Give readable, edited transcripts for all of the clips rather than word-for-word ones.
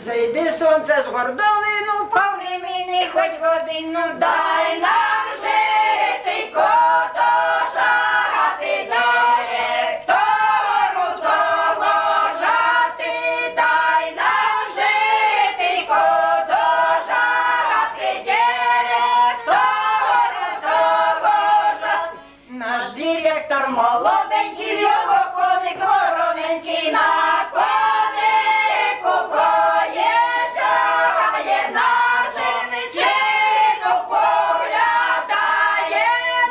Зайди сонце з гордолину, по времени хоч годину, дай нам жити, кото жати, директору доложати, дай нам жити, кото жати, директору доложати. Наш директор молоденький, його коник вороненький, на конику поїжджає, на женичину поглядає,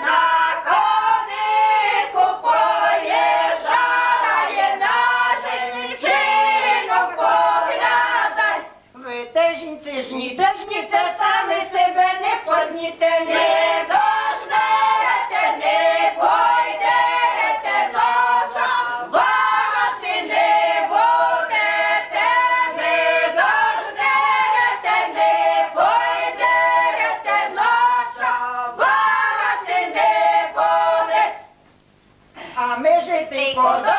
на конику поїжджає, на женичину поглядає. Ви те жінці жніте, жніте, самі себе не позніте, не дождете, не пойдете, ночувати не будете, не дождете, не пойдете, ночувати не будете. А ми жити подо